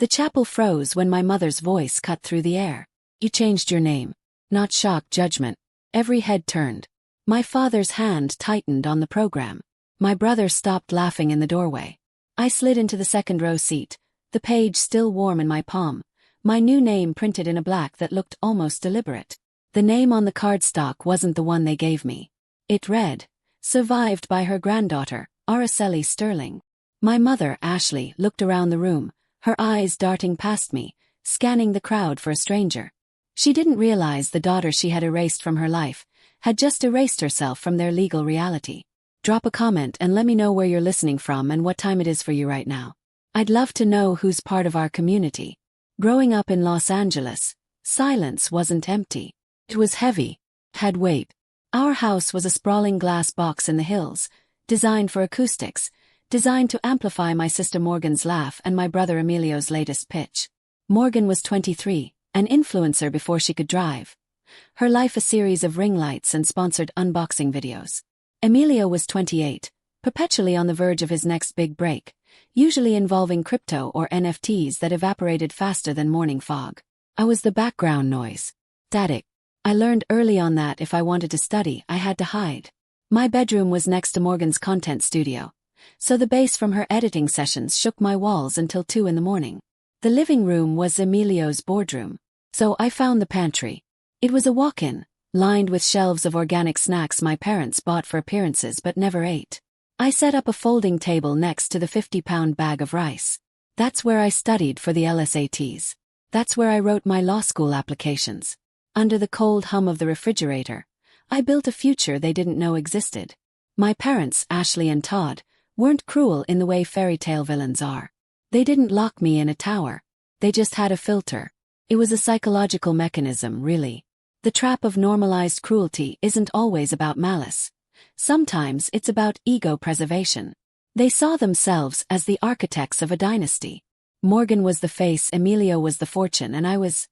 The chapel froze when my mother's voice cut through the air. You changed your name. Not shock, judgment. Every head turned. My father's hand tightened on the program. My brother stopped laughing in the doorway. I slid into the second row seat, the page still warm in my palm, my new name printed in a black that looked almost deliberate. The name on the cardstock wasn't the one they gave me. It read, survived by her granddaughter, Araceli Sterling. My mother, Ashley, looked around the room, her eyes darting past me, scanning the crowd for a stranger. She didn't realize the daughter she had erased from her life had just erased herself from their legal reality. Drop a comment and let me know where you're listening from and what time it is for you right now. I'd love to know who's part of our community. Growing up in Los Angeles, silence wasn't empty. It was heavy, had weight. Our house was a sprawling glass box in the hills, designed for acoustics, designed to amplify my sister Morgan's laugh and my brother Emilio's latest pitch. Morgan was 23, an influencer before she could drive. Her life a series of ring lights and sponsored unboxing videos. Emilio was 28, perpetually on the verge of his next big break, usually involving crypto or NFTs that evaporated faster than morning fog. I was the background noise. Static. I learned early on that if I wanted to study, I had to hide. My bedroom was next to Morgan's content studio, so the bass from her editing sessions shook my walls until 2 in the morning. The living room was Emilio's boardroom, so I found the pantry. It was a walk-in, lined with shelves of organic snacks my parents bought for appearances but never ate. I set up a folding table next to the 50-pound bag of rice. That's where I studied for the LSATs. That's where I wrote my law school applications. Under the cold hum of the refrigerator, I built a future they didn't know existed. My parents, Ashley and Todd, weren't cruel in the way fairy tale villains are. They didn't lock me in a tower. They just had a filter. It was a psychological mechanism, really. The trap of normalized cruelty isn't always about malice. Sometimes it's about ego preservation. They saw themselves as the architects of a dynasty. Morgan was the face, Emilio was the fortune, and I was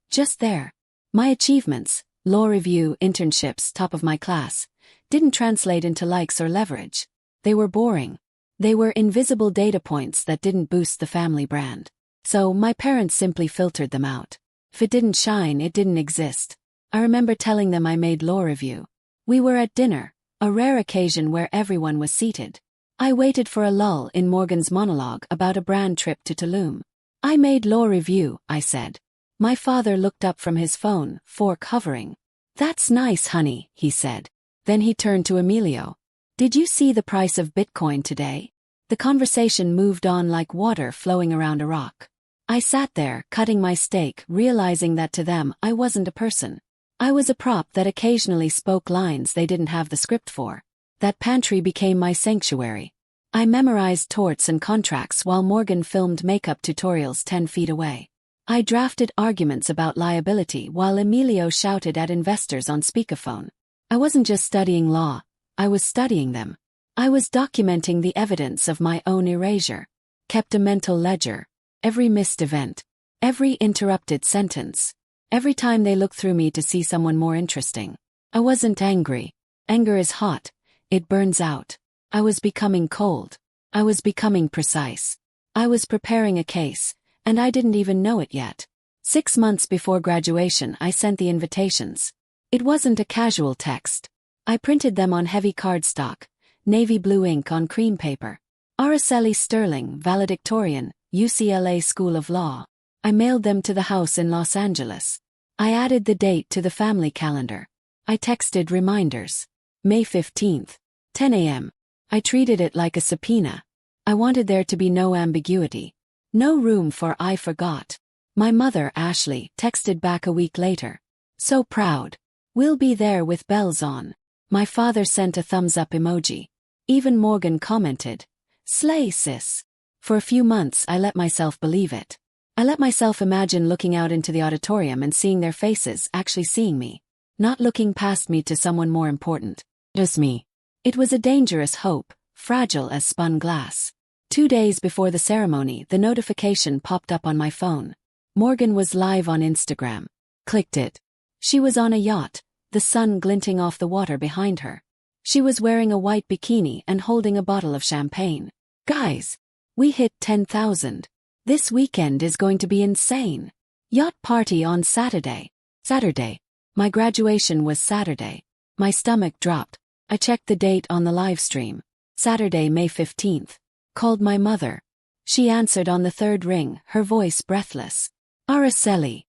just there. My achievements, law review, internships, top of my class, didn't translate into likes or leverage. They were boring. They were invisible data points that didn't boost the family brand. So my parents simply filtered them out. If it didn't shine, it didn't exist. I remember telling them I made law review. We were at dinner, a rare occasion where everyone was seated. I waited for a lull in Morgan's monologue about a brand trip to Tulum. I made law review, I said. My father looked up from his phone, fork hovering. That's nice, honey, he said. Then he turned to Emilio. Did you see the price of Bitcoin today? The conversation moved on like water flowing around a rock. I sat there, cutting my steak, realizing that to them I wasn't a person. I was a prop that occasionally spoke lines they didn't have the script for. That pantry became my sanctuary. I memorized torts and contracts while Morgan filmed makeup tutorials 10 feet away. I drafted arguments about liability while Emilio shouted at investors on speakerphone. I wasn't just studying law, I was studying them. I was documenting the evidence of my own erasure. Kept a mental ledger. Every missed event. Every interrupted sentence. Every time they looked through me to see someone more interesting. I wasn't angry. Anger is hot. It burns out. I was becoming cold. I was becoming precise. I was preparing a case, and I didn't even know it yet. 6 months before graduation, I sent the invitations. It wasn't a casual text. I printed them on heavy cardstock, navy blue ink on cream paper. Araceli Sterling, valedictorian, UCLA School of Law. I mailed them to the house in Los Angeles. I added the date to the family calendar. I texted reminders. May 15th, 10 a.m. I treated it like a subpoena. I wanted there to be no ambiguity. No room for I forgot. My mother, Ashley, texted back a week later. So proud. We'll be there with bells on. My father sent a thumbs up emoji. Even Morgan commented, "Slay, sis." For a few months I let myself believe it. I let myself imagine looking out into the auditorium and seeing their faces, actually seeing me. Not looking past me to someone more important. Just me. It was a dangerous hope, fragile as spun glass. 2 days before the ceremony, the notification popped up on my phone. Morgan was live on Instagram. Clicked it. She was on a yacht, the sun glinting off the water behind her. She was wearing a white bikini and holding a bottle of champagne. Guys, we hit 10,000. This weekend is going to be insane. Yacht party on Saturday. Saturday. My graduation was Saturday. My stomach dropped. I checked the date on the live stream. Saturday, May 15th. Called my mother. She answered on the third ring, her voice breathless. Araceli.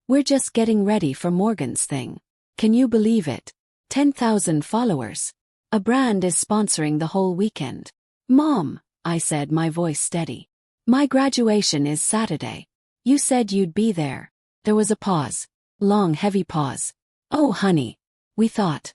We're just getting ready for Morgan's thing. Can you believe it? 10,000 followers. A brand is sponsoring the whole weekend. Mom, I said, my voice steady. My graduation is Saturday. You said you'd be there. There was a pause. Long, heavy pause. Oh, honey. We thought.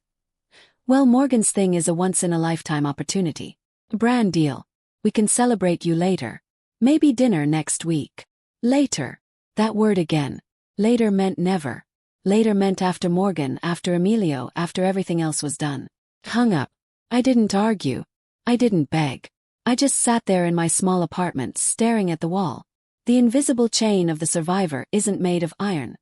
Well, Morgan's thing is a once-in-a-lifetime opportunity. Brand deal. We can celebrate you later. Maybe dinner next week. Later. That word again. Later meant never. Later meant after Morgan, after Emilio, after everything else was done. Hung up. I didn't argue. I didn't beg. I just sat there in my small apartment staring at the wall. The invisible chain of the survivor isn't made of iron.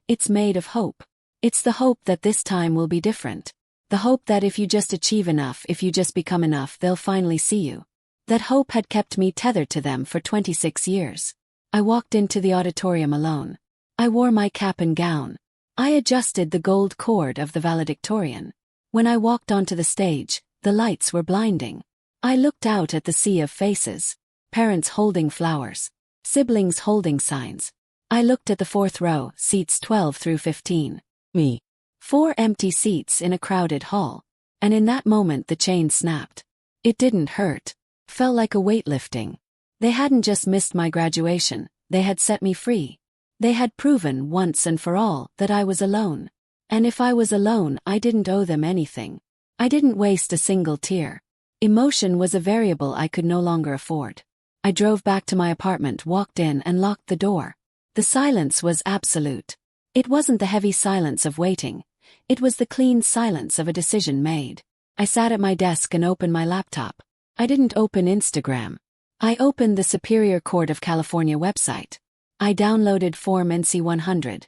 It's made of hope. It's the hope that this time will be different. The hope that if you just achieve enough, if you just become enough, they'll finally see you. That hope had kept me tethered to them for 26 years. I walked into the auditorium alone. I wore my cap and gown. I adjusted the gold cord of the valedictorian. When I walked onto the stage, the lights were blinding. I looked out at the sea of faces. Parents holding flowers. Siblings holding signs. I looked at the fourth row, seats 12 through 15. Me. 4 empty seats in a crowded hall. And in that moment the chain snapped. It didn't hurt. Felt like a weightlifting. They hadn't just missed my graduation, they had set me free. They had proven once and for all that I was alone. And if I was alone, I didn't owe them anything. I didn't waste a single tear. Emotion was a variable I could no longer afford. I drove back to my apartment, walked in and locked the door. The silence was absolute. It wasn't the heavy silence of waiting. It was the clean silence of a decision made. I sat at my desk and opened my laptop. I didn't open Instagram. I opened the Superior Court of California website. I downloaded Form NC-100.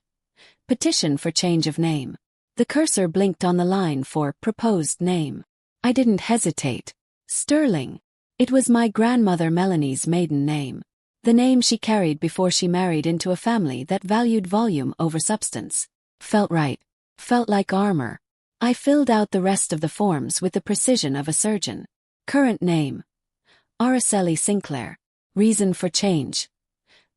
Petition for change of name. The cursor blinked on the line for proposed name. I didn't hesitate. Sterling. It was my grandmother Melanie's maiden name. The name she carried before she married into a family that valued volume over substance. Felt right. Felt like armor. I filled out the rest of the forms with the precision of a surgeon. Current name. Araceli Sinclair. Reason for change.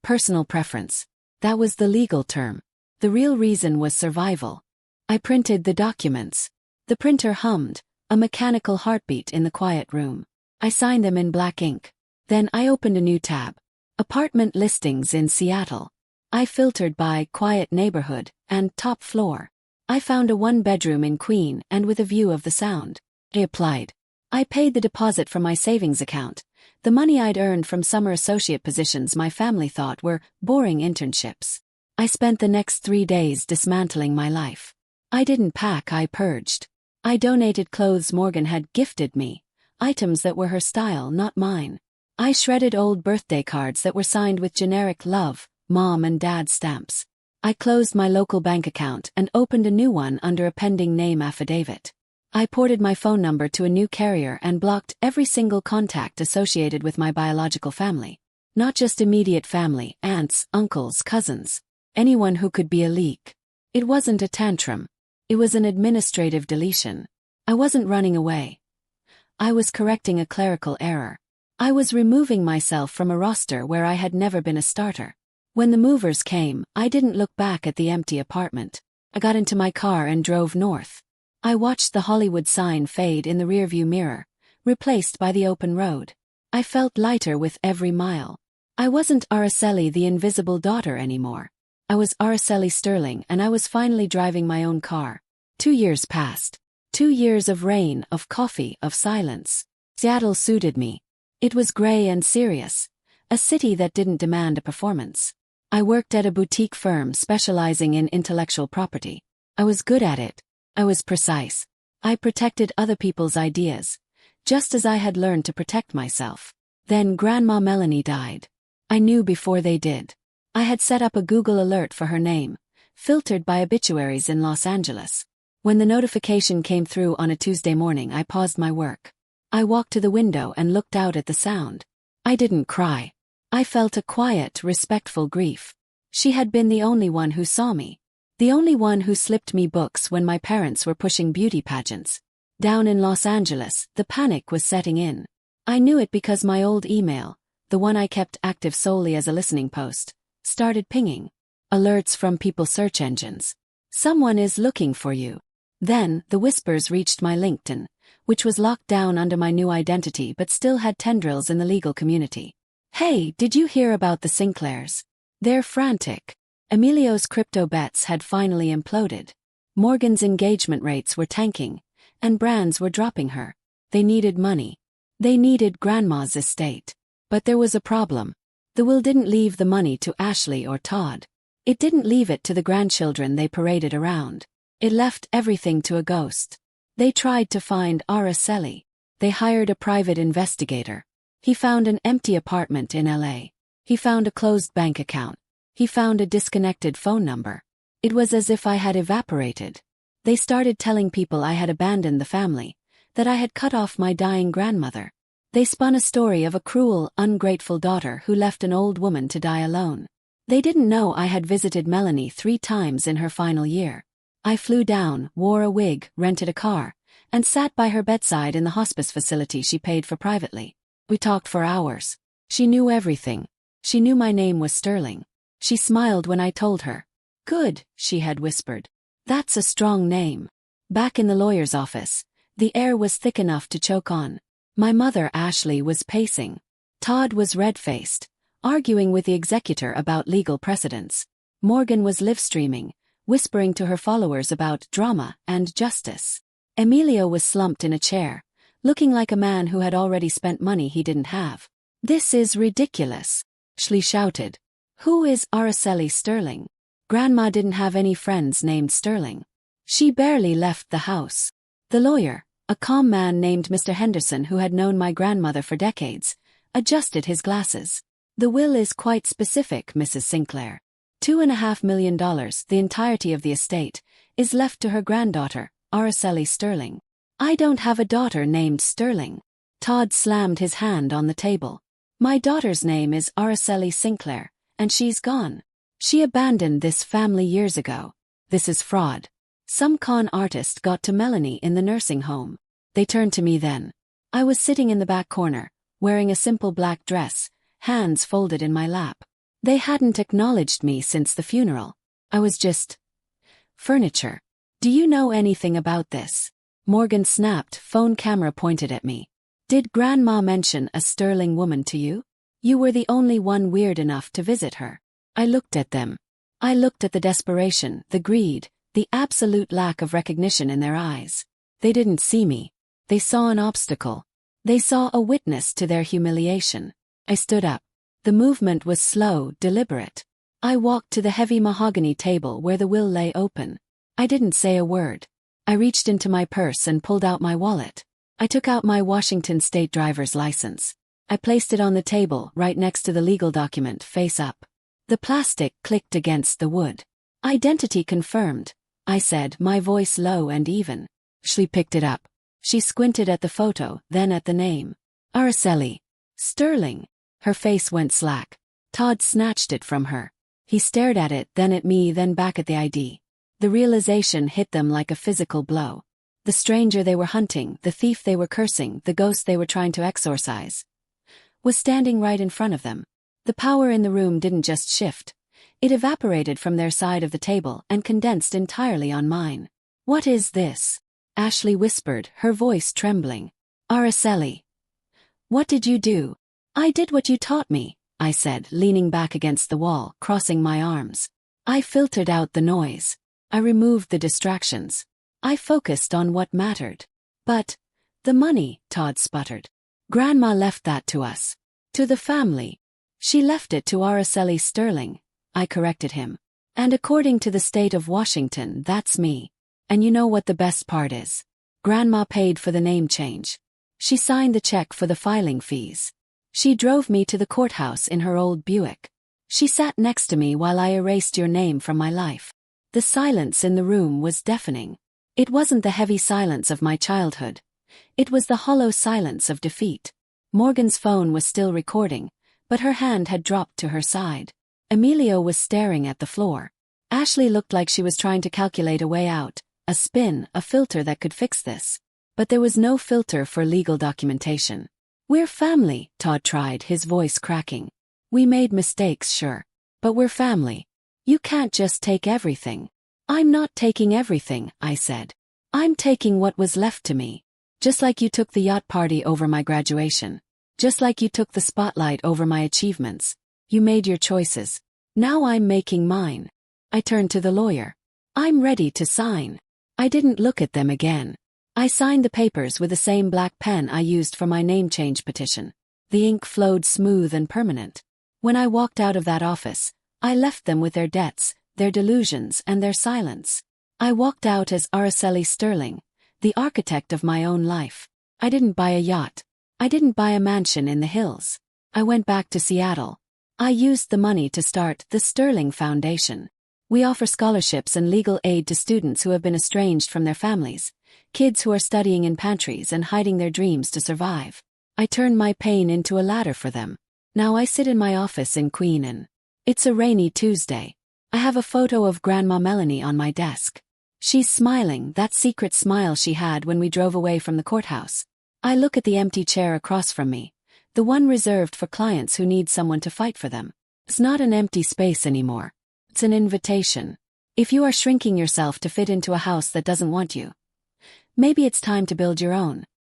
Personal preference. That was the legal term. The real reason was survival. I printed the documents. The printer hummed, a mechanical heartbeat in the quiet room. I signed them in black ink. Then I opened a new tab. Apartment listings in Seattle. I filtered by quiet neighborhood and top floor. I found a 1-bedroom in Queen and with a view of the Sound. I applied. I paid the deposit from my savings account. The money I'd earned from summer associate positions my family thought were boring internships. I spent the next 3 days dismantling my life. I didn't pack, I purged. I donated clothes Morgan had gifted me. Items that were her style, not mine. I shredded old birthday cards that were signed with generic love, mom and dad stamps. I closed my local bank account and opened a new one under a pending name affidavit. I ported my phone number to a new carrier and blocked every single contact associated with my biological family. Not just immediate family, aunts, uncles, cousins. Anyone who could be a leak. It wasn't a tantrum. It was an administrative deletion. I wasn't running away. I was correcting a clerical error. I was removing myself from a roster where I had never been a starter. When the movers came, I didn't look back at the empty apartment. I got into my car and drove north. I watched the Hollywood sign fade in the rearview mirror, replaced by the open road. I felt lighter with every mile. I wasn't Araceli the invisible daughter anymore. I was Araceli Sterling and I was finally driving my own car. 2 years passed. 2 years of rain, of coffee, of silence. Seattle suited me. It was gray and serious. A city that didn't demand a performance. I worked at a boutique firm specializing in intellectual property. I was good at it. I was precise. I protected other people's ideas, just as I had learned to protect myself. Then Grandma Melanie died. I knew before they did. I had set up a Google alert for her name, filtered by obituaries in Los Angeles. When the notification came through on a Tuesday morning, I paused my work. I walked to the window and looked out at the Sound. I didn't cry. I felt a quiet, respectful grief. She had been the only one who saw me. The only one who slipped me books when my parents were pushing beauty pageants. Down in Los Angeles, the panic was setting in. I knew it because my old email, the one I kept active solely as a listening post, started pinging. Alerts from people search engines. Someone is looking for you. Then, the whispers reached my LinkedIn, which was locked down under my new identity but still had tendrils in the legal community. Hey, did you hear about the Sinclairs? They're frantic. Emilio's crypto bets had finally imploded. Morgan's engagement rates were tanking, and brands were dropping her. They needed money. They needed Grandma's estate. But there was a problem. The will didn't leave the money to Ashley or Todd. It didn't leave it to the grandchildren they paraded around. It left everything to a ghost. They tried to find Araceli. They hired a private investigator. He found an empty apartment in LA. He found a closed bank account. He found a disconnected phone number. It was as if I had evaporated. They started telling people I had abandoned the family, that I had cut off my dying grandmother. They spun a story of a cruel, ungrateful daughter who left an old woman to die alone. They didn't know I had visited Melanie 3 times in her final year. I flew down, wore a wig, rented a car, and sat by her bedside in the hospice facility she paid for privately. We talked for hours. She knew everything. She knew my name was Sterling. She smiled when I told her. Good, she had whispered. That's a strong name. Back in the lawyer's office, the air was thick enough to choke on. My mother, Ashley, was pacing. Todd was red-faced, arguing with the executor about legal precedents. Morgan was live-streaming, whispering to her followers about drama and justice. Emilio was slumped in a chair, looking like a man who had already spent money he didn't have. This is ridiculous, Ashley shouted. Who is Araceli Sterling? Grandma didn't have any friends named Sterling. She barely left the house. The lawyer, a calm man named Mr. Henderson who had known my grandmother for decades, adjusted his glasses. The will is quite specific, Mrs. Sinclair. $2.5 million, the entirety of the estate, is left to her granddaughter, Araceli Sterling. I don't have a daughter named Sterling. Todd slammed his hand on the table. My daughter's name is Araceli Sinclair, and she's gone. She abandoned this family years ago. This is fraud. Some con artist got to Melanie in the nursing home. They turned to me then. I was sitting in the back corner, wearing a simple black dress, hands folded in my lap. They hadn't acknowledged me since the funeral. I was just furniture. Do you know anything about this? Morgan snapped, phone camera pointed at me. Did Grandma mention a Sterling woman to you? You were the only one weird enough to visit her. I looked at them. I looked at the desperation, the greed, the absolute lack of recognition in their eyes. They didn't see me. They saw an obstacle. They saw a witness to their humiliation. I stood up. The movement was slow, deliberate. I walked to the heavy mahogany table where the will lay open. I didn't say a word. I reached into my purse and pulled out my wallet. I took out my Washington state driver's license. I placed it on the table right next to the legal document, face up. The plastic clicked against the wood. Identity confirmed, I said, my voice low and even. She picked it up. She squinted at the photo, then at the name. Araceli Sterling. Her face went slack. Todd snatched it from her. He stared at it, then at me, then back at the ID. The realization hit them like a physical blow. The stranger they were hunting, the thief they were cursing, the ghost they were trying to exorcise, was standing right in front of them. The power in the room didn't just shift. It evaporated from their side of the table and condensed entirely on mine. What is this? Ashley whispered, her voice trembling. Araceli. What did you do? I did what you taught me, I said, leaning back against the wall, crossing my arms. I filtered out the noise. I removed the distractions. I focused on what mattered. But the money, Todd sputtered. Grandma left that to us. To the family. She left it to Araceli Sterling, I corrected him. And according to the state of Washington, that's me. And you know what the best part is? Grandma paid for the name change. She signed the check for the filing fees. She drove me to the courthouse in her old Buick. She sat next to me while I erased your name from my life. The silence in the room was deafening. It wasn't the heavy silence of my childhood. It was the hollow silence of defeat. Morgan's phone was still recording, but her hand had dropped to her side. Emilio was staring at the floor. Ashley looked like she was trying to calculate a way out, a spin, a filter that could fix this. But there was no filter for legal documentation. We're family, Todd tried, his voice cracking. We made mistakes, sure. But we're family. You can't just take everything. I'm not taking everything, I said. I'm taking what was left to me. Just like you took the yacht party over my graduation. Just like you took the spotlight over my achievements. You made your choices. Now I'm making mine. I turned to the lawyer. I'm ready to sign. I didn't look at them again. I signed the papers with the same black pen I used for my name change petition. The ink flowed smooth and permanent. When I walked out of that office, I left them with their debts, their delusions, and their silence. I walked out as Araceli Sterling, the architect of my own life. I didn't buy a yacht. I didn't buy a mansion in the hills. I went back to Seattle. I used the money to start the Sterling Foundation. We offer scholarships and legal aid to students who have been estranged from their families, kids who are studying in pantries and hiding their dreams to survive. I turned my pain into a ladder for them. Now I sit in my office in Queen Anne. It's a rainy Tuesday. I have a photo of Grandma Melanie on my desk. She's smiling, that secret smile she had when we drove away from the courthouse. I look at the empty chair across from me, the one reserved for clients who need someone to fight for them. It's not an empty space anymore. It's an invitation. If you are shrinking yourself to fit into a house that doesn't want you, maybe it's time to build your own.